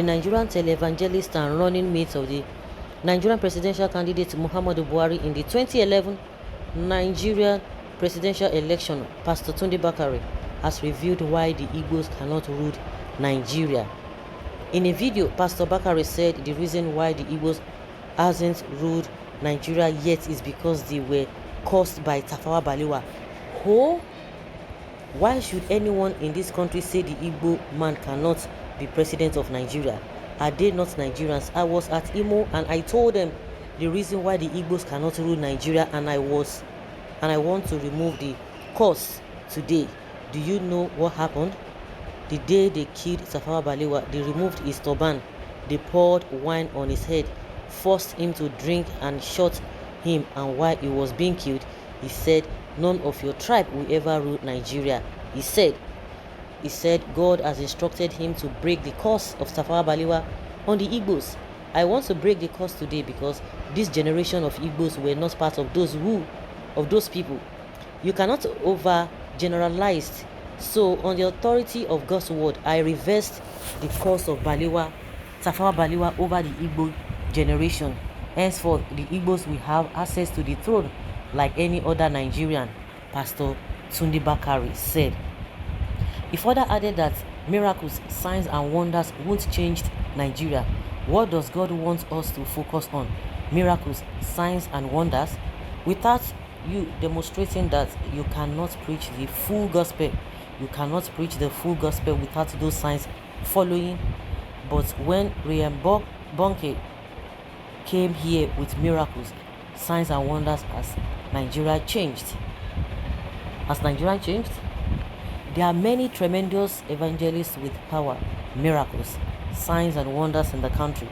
Nigerian televangelist and running mate of the Nigerian presidential candidate Muhammadu Buhari in the 2011 Nigerian presidential election, Pastor Tunde Bakare, has revealed why the Igbos cannot rule Nigeria. In a video, Pastor Bakare said the reason why the Igbos hasn't ruled Nigeria yet is because they were caused by Tafawa Balewa. Oh, why should anyone in this country say the Igbo man cannot be president of Nigeria? Are they not Nigerians? I was at Imo and I told them the reason why the Igbos cannot rule Nigeria, and I want to remove the cause today. Do you know what happened? The day they killed Tafawa Balewa, they removed his turban, they poured wine on his head, forced him to drink and shot him, and while he was being killed, he said, "None of your tribe will ever rule Nigeria." He said God has instructed him to break the curse of Tafawa Balewa on the Igbos. I want to break the curse today because this generation of Igbos were not part of those people. You cannot over generalize. So on the authority of God's word, I reversed the curse of Tafawa Balewa over the Igbo generation. Henceforth, the Igbos will have access to the throne like any other Nigerian, Pastor Tunde Bakare said. He further added that miracles, signs and wonders won't change Nigeria. What does God want us to focus on? Miracles, signs and wonders? Without you demonstrating that you cannot preach the full gospel. You cannot preach the full gospel without those signs following. But when Bonke came here with miracles, signs and wonders, as Nigeria changed. There are many tremendous evangelists with power, miracles, signs and wonders in the country.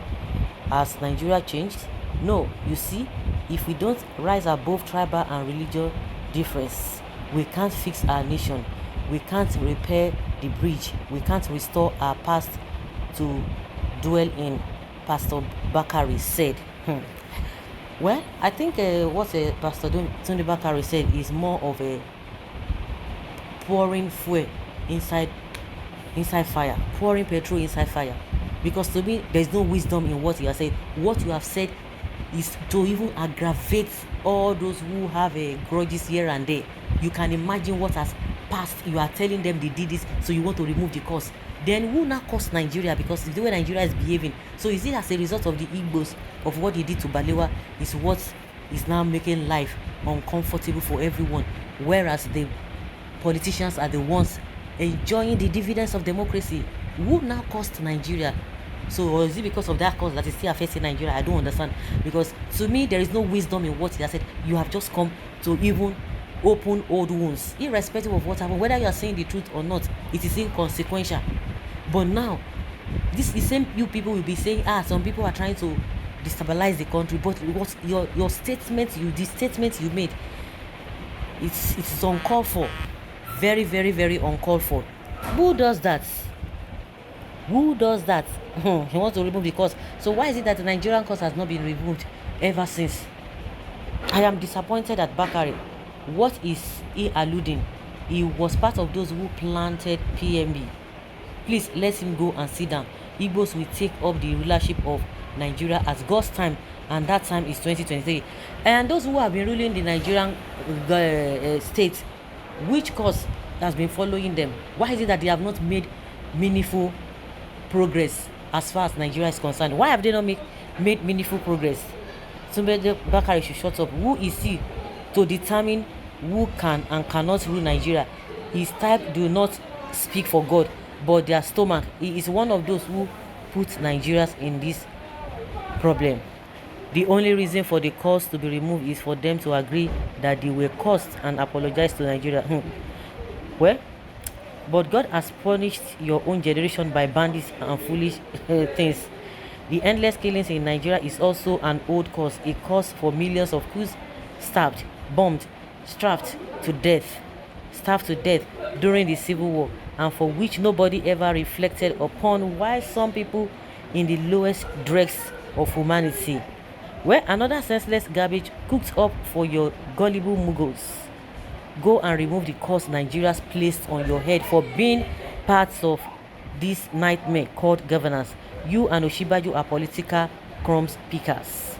Has Nigeria changed? No. You see, if we don't rise above tribal and religious difference, we can't fix our nation. We can't repair the bridge. We can't restore our past to dwell in, Pastor Bakare said. Well, I think what Pastor Tunde Bakare said is more of a pouring fuel inside fire, pouring petrol inside fire. Because to me, there's no wisdom in what you have said. What you have said is to even aggravate all those who have grudges here and there. You can imagine what has passed. You are telling them they did this, so you want to remove the cause. Then who now caused Nigeria? Because the way Nigeria is behaving. So is it as a result of the Igbos, of what they did to Balewa, is what is now making life uncomfortable for everyone, whereas the politicians are the ones enjoying the dividends of democracy? Who now caused Nigeria? So, or is it because of that cause that is still affecting Nigeria? I don't understand. Because to me, there is no wisdom in what he has said. You have just come to even open old wounds, irrespective of what happened. Whether you are saying the truth or not, it is inconsequential. But now, this is the same you people will be saying, some people are trying to destabilize the country. But what your statement, the statement you made, it's uncalled for. Very, very, very uncalled for. Who does that? He wants to remove the cause. So why is it that the Nigerian cause has not been removed ever since? I am disappointed at Bakare. What is he alluding? He was part of those who planted PMB. Please let him go and sit down. Igbos will take up the rulership of Nigeria at God's time, and that time is 2023. And those who have been ruling the Nigerian state, which cause has been following them? Why is it that they have not made meaningful progress as far as Nigeria is concerned? Why have they not made meaningful progress? Somebody Bakare should shut up. Who is he to determine who can and cannot rule Nigeria? His type do not speak for God, but their stomach. He is one of those who put Nigerians in this problem. The only reason for the cause to be removed is for them to agree that they were caused and apologize to Nigeria. Well, but God has punished your own generation by bandits and foolish things. The endless killings in Nigeria is also an old cause, a cause for millions of coups, stabbed, bombed, starved to death during the Civil War, and for which nobody ever reflected upon, why some people in the lowest dregs of humanity. Well, another senseless garbage cooked up for your gullible muggles. Go and remove the curse Nigeria's placed on your head for being parts of this nightmare called governance. You and Oshibaju are political crumbs pickers.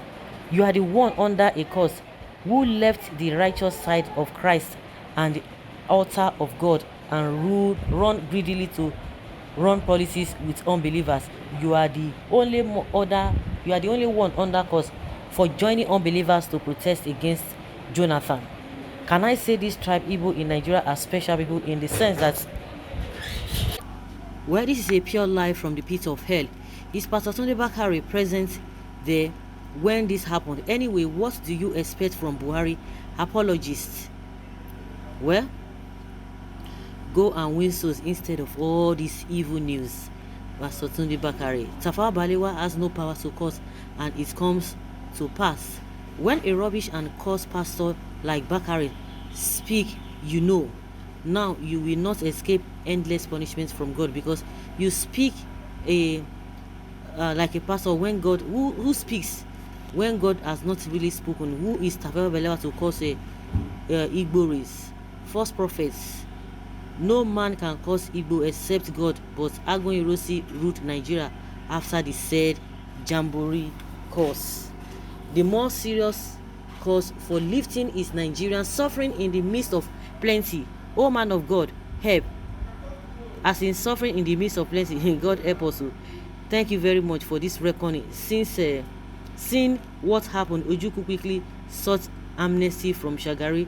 You are the one under a curse who left the righteous side of Christ and the altar of God and run greedily to run policies with unbelievers. You are the only you are the only one under curse for joining unbelievers to protest against Jonathan. Can I say this tribe Igbo in Nigeria are special people in the sense that, well, this is a pure lie from the pit of hell. Is Pastor Tunde Bakare present there when this happened? Anyway, what do you expect from Buhari apologists? Well, go and win souls instead of all this evil news. Pastor Tunde Bakare. Tafawa Balewa has no power to curse, and it comes to pass. When a rubbish and curse pastor like Bakare speak, you know, now you will not escape endless punishment from God, because you speak like a pastor when God who speaks when God has not really spoken. Who is Tafawa Balewa to cause a Igbo race? False prophets. No man can cause Igbo except God, but Agon Irosi ruled Nigeria after the said Jamboree cause. The more serious cause for lifting is Nigerian suffering in the midst of plenty. O man of God, help. As in suffering in the midst of plenty, God help us. Thank you very much for this reckoning. Since seeing what happened, Ojukwu quickly sought amnesty from Shagari,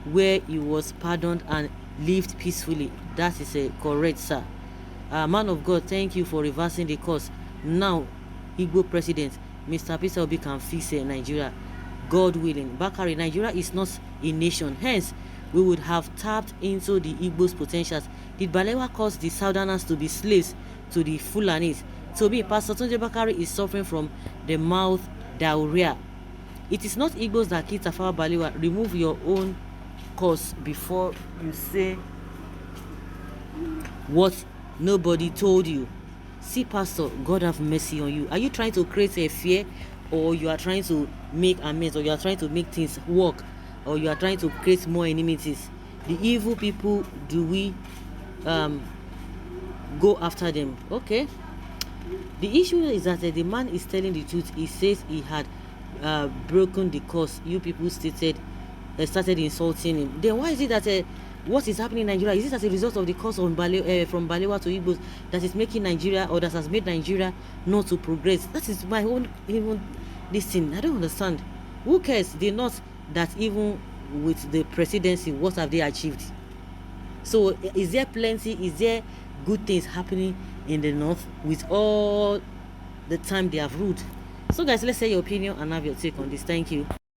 where he was pardoned and lived peacefully. That is correct, sir. Man of God, thank you for reversing the course. Now, Igbo president, Mr. Peter Obi can fix Nigeria, God willing. Bakare, Nigeria is not a nation. Hence, we would have tapped into the Igbo's potentials. Did Balewa cause the Southerners to be slaves to the Fulanis? To me, Pastor Tunde Bakare is suffering from the mouth diarrhea. It is not Igbos that kill Tafawa Balewa. Remove your own cause before you say what nobody told you. See, Pastor, God have mercy on you. Are you trying to create a fear, or you are trying to make amends, or you are trying to make things work, or you are trying to create more enmities? The evil people, do we go after them? Okay. The issue is that the man is telling the truth. He says he had broken the curse. You people started insulting him. Then why is it that what is happening in Nigeria, is it as a result of the curse of from Balewa to Igbos that is making Nigeria, or that has made Nigeria not to progress? That is my own even this thing. I don't understand. Who cares? They not that even with the presidency, what have they achieved? So is there plenty? Is there good things happening in the north with all the time they have ruled? So guys, let's say your opinion and have your take on this. Thank you.